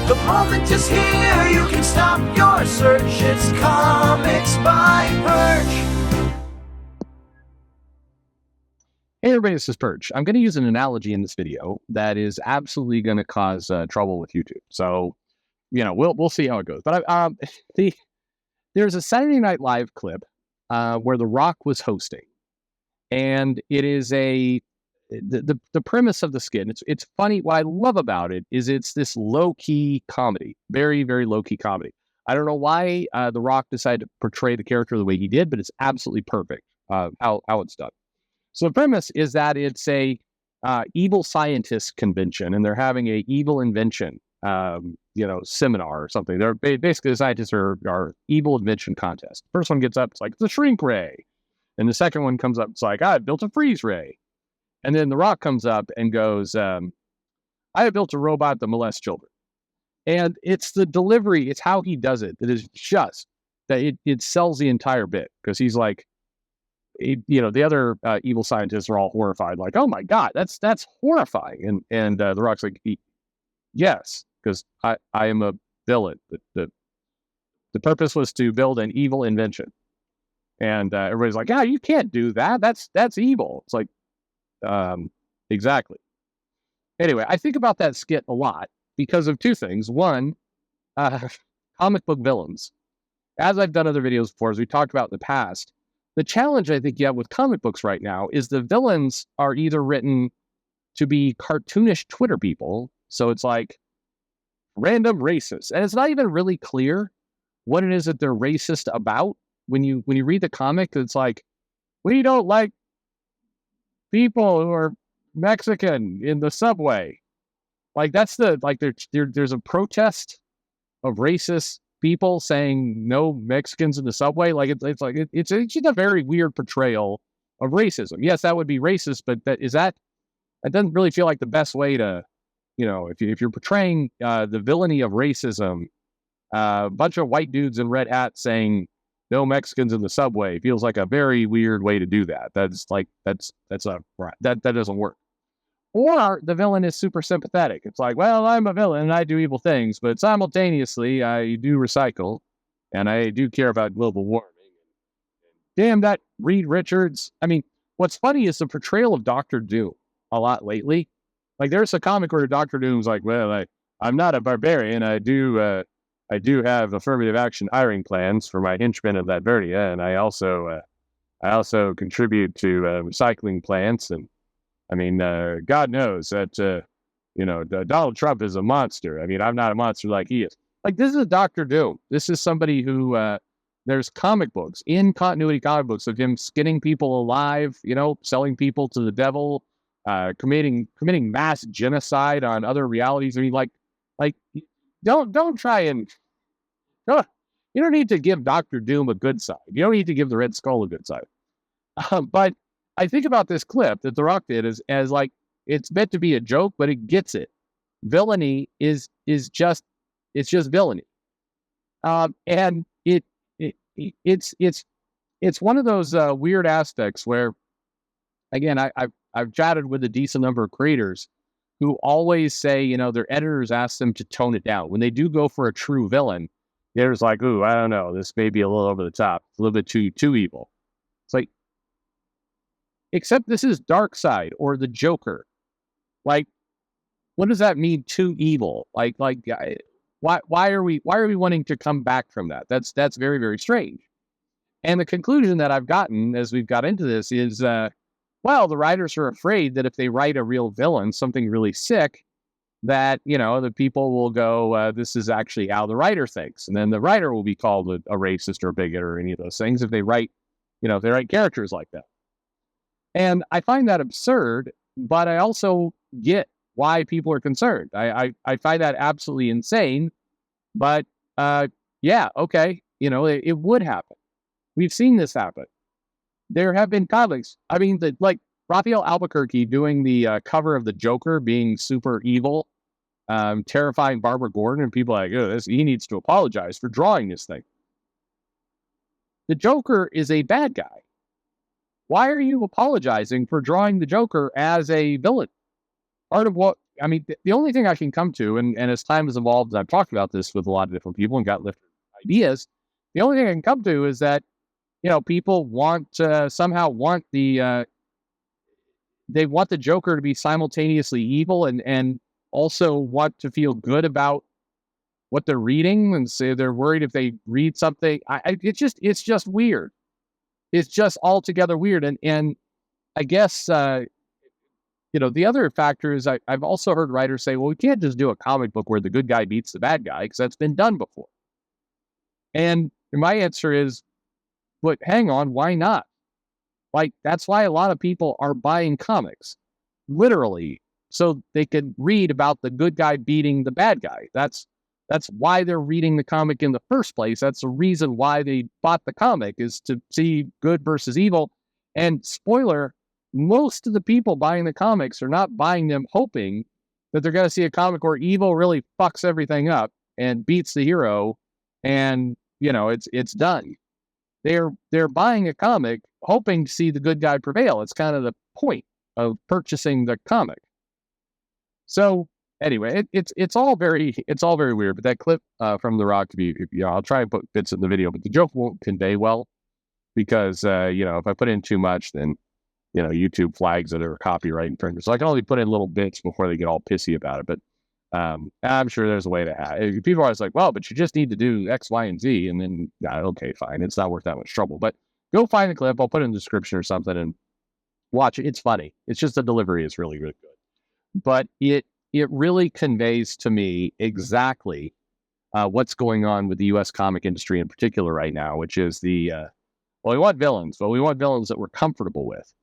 The moment is here, you can stop your search. It's Comics by Perch. Hey everybody, this is Perch. I'm going to use an analogy in this video that is absolutely going to cause trouble with YouTube. So, we'll see how it goes. But there's a Saturday Night Live clip where The Rock was hosting, and it is the premise of the skit. It's funny. What I love about it is it's this low key comedy, very very low key comedy. I don't know why The Rock decided to portray the character the way he did, but it's absolutely perfect how it's done. So the premise is that it's a evil scientist convention, and they're having a evil invention, seminar or something. They're basically the scientists are evil invention contest. First one gets up, it's like it's a shrink ray, and the second one comes up, it's like I built a freeze ray, and then The Rock comes up and goes, I have built a robot that molests children, and it's the delivery, it's how he does it that is just that it sells the entire bit because he's like. The other evil scientists are all horrified, like, "Oh my God, that's horrifying!" And The Rock's like, "Yes, because I am a villain. The purpose was to build an evil invention." And everybody's like, "Yeah, you can't do that. That's evil." It's like, exactly. Anyway, I think about that skit a lot because of two things. One, comic book villains. As I've done other videos before, as we talked about in the past. The challenge I think you have with comic books right now is the villains are either written to be cartoonish Twitter people, so it's like random racist, and it's not even really clear what it is that they're racist about. When you read the comic, it's like, we don't like people who are Mexican in the subway. Like that's there's a protest of racist people saying no Mexicans in the subway. Like it's just a very weird portrayal of racism. Yes, that would be racist, but that doesn't really feel like the best way to, if you're portraying the villainy of racism, a bunch of white dudes in red hats saying no Mexicans in the subway feels like a very weird way to do that. That's not right. That doesn't work. Or the villain is super sympathetic. It's like, well, I'm a villain and I do evil things, but simultaneously I do recycle and I do care about global warming. Damn that Reed Richards. I mean, what's funny is the portrayal of Dr. Doom a lot lately. Like there's a comic where Dr. Doom's like, well, I'm not a barbarian. I do have affirmative action hiring plans for my henchmen of Latveria, and I also contribute to recycling plants. And I mean, God knows that, Donald Trump is a monster. I mean, I'm not a monster like he is. Like, this is Dr. Doom. This is somebody who, there's comic books, in continuity comic books of him skinning people alive, selling people to the devil, committing mass genocide on other realities. I mean, like, don't try and, you don't need to give Dr. Doom a good side. You don't need to give the Red Skull a good side. But I think about this clip that The Rock did as like, it's meant to be a joke, but it gets it. Villainy is just villainy. And it's one of those weird aspects where, again, I've chatted with a decent number of creators who always say, their editors ask them to tone it down. When they do go for a true villain, the editor's like, ooh, I don't know, this may be a little over the top. It's a little bit too evil. It's like, except this is Darkseid or the Joker. Like, what does that mean? Too evil? Like, why are we wanting to come back from that? That's very, very strange. And the conclusion that I've gotten as we've got into this is, the writers are afraid that if they write a real villain, something really sick, that the people will go, this is actually how the writer thinks, and then the writer will be called a racist or a bigot or any of those things if they write characters like that. And I find that absurd, but I also get why people are concerned. I find that absolutely insane, but yeah, okay, it would happen. We've seen this happen. There have been comics. I mean, like Raphael Albuquerque doing the cover of the Joker being super evil, terrifying Barbara Gordon, and people are like, he needs to apologize for drawing this thing. The Joker is a bad guy. Why are you apologizing for drawing the Joker as a villain? Part of what I mean, the only thing I can come to, and as time has evolved, and I've talked about this with a lot of different people and got different ideas. The only thing I can come to is that people somehow want they want the Joker to be simultaneously evil and also want to feel good about what they're reading, and say they're worried if they read something. It's just weird. It's just altogether weird, and I guess the other factor is I've also heard writers say, well, we can't just do a comic book where the good guy beats the bad guy because that's been done before. And my answer is, but hang on, why not? Like, that's why a lot of people are buying comics, literally, so they could read about the good guy beating the bad guy. That's why they're reading the comic in the first place. That's the reason why they bought the comic, is to see good versus evil. And spoiler, most of the people buying the comics are not buying them hoping that they're going to see a comic where evil really fucks everything up and beats the hero, and it's done. They're buying a comic hoping to see the good guy prevail. It's kind of the point of purchasing the comic. So anyway, it's all very weird. But that clip from The Rock, I'll try and put bits in the video, but the joke won't convey well because if I put in too much, then YouTube flags it or copyright infringement. So I can only put in little bits before they get all pissy about it. But I'm sure there's a way to have it. People are always like, well, but you just need to do X, Y, and Z. And then, okay, fine. It's not worth that much trouble. But go find the clip. I'll put it in the description or something and watch it. It's funny. It's just the delivery is really, really good. But it really conveys to me exactly what's going on with the U.S. comic industry in particular right now, which is we want villains, but we want villains that we're comfortable with.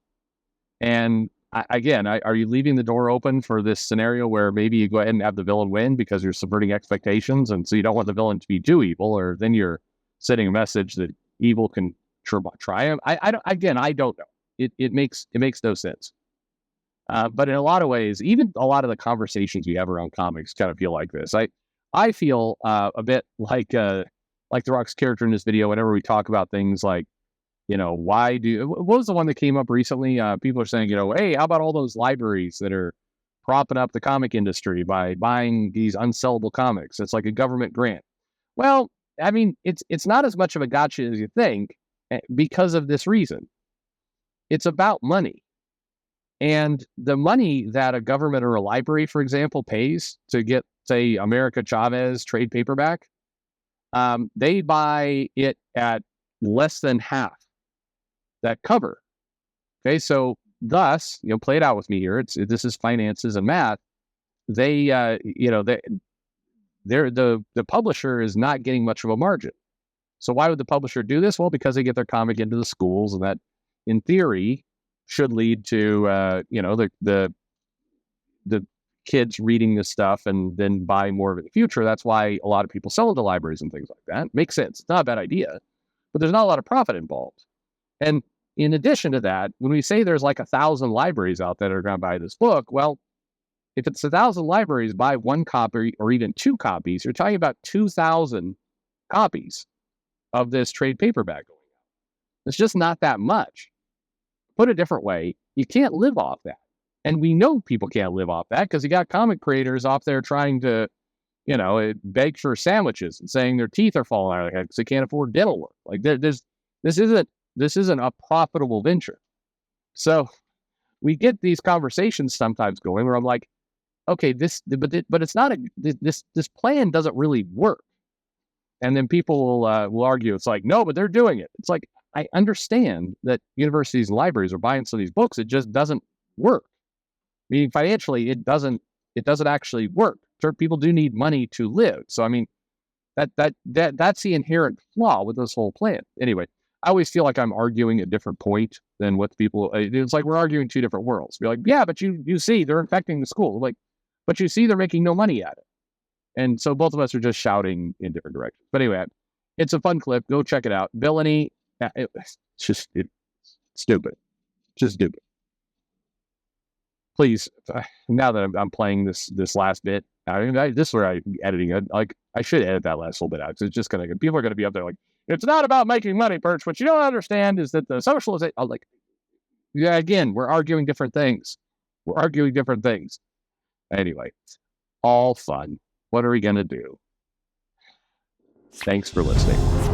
And are you leaving the door open for this scenario where maybe you go ahead and have the villain win because you're subverting expectations, and so you don't want the villain to be too evil, or then you're sending a message that evil can triumph? I don't know. It makes no sense. But in a lot of ways, even a lot of the conversations we have around comics kind of feel like this. I feel a bit like The Rock's character in this video. Whenever we talk about things like, what was the one that came up recently? People are saying, hey, how about all those libraries that are propping up the comic industry by buying these unsellable comics? It's like a government grant. Well, I mean, it's not as much of a gotcha as you think because of this reason. It's about money. And the money that a government or a library, for example, pays to get, say, America Chavez trade paperback, they buy it at less than half that cover. Okay, so thus, play it out with me here. This is finances and math. The publisher is not getting much of a margin. So why would the publisher do this? Well, because they get their comic into the schools, and that, in theory, should lead to the kids reading this stuff and then buying more of it in the future. That's why a lot of people sell into libraries and things like that. Makes sense. It's not a bad idea, but there's not a lot of profit involved. And in addition to that, when we say there's like 1,000 libraries out there that are going to buy this book, well, if it's 1,000 libraries buy one copy or even two copies, you're talking about 2,000 copies of this trade paperback going out. It's just not that much. Put a different way, you can't live off that. And we know people can't live off that because you got comic creators off there trying to, beg for sandwiches and saying their teeth are falling out of their head because they can't afford dental work. Like this isn't a profitable venture. So we get these conversations sometimes going where I'm like, okay, but it's not this plan doesn't really work. And then people will argue, it's like, no, but they're doing it. It's like, I understand that universities and libraries are buying some of these books. It just doesn't work. Meaning financially, it doesn't actually work. People do need money to live. So I mean, that's the inherent flaw with this whole plan. Anyway, I always feel like I'm arguing a different point than what people. It's like we're arguing two different worlds. We're like, yeah, but you see, they're infecting the school. Like, but you see, they're making no money at it. And so both of us are just shouting in different directions. But anyway, it's a fun clip. Go check it out. Villainy. It's stupid. Just stupid. Please, now that I'm playing this last bit, this is where I'm editing it. Like, I should edit that last little bit out because it's just people are gonna be up there like, it's not about making money, Perch. What you don't understand is that the socialization. I'm like, yeah, again, we're arguing different things. Anyway, all fun. What are we going to do? Thanks for listening.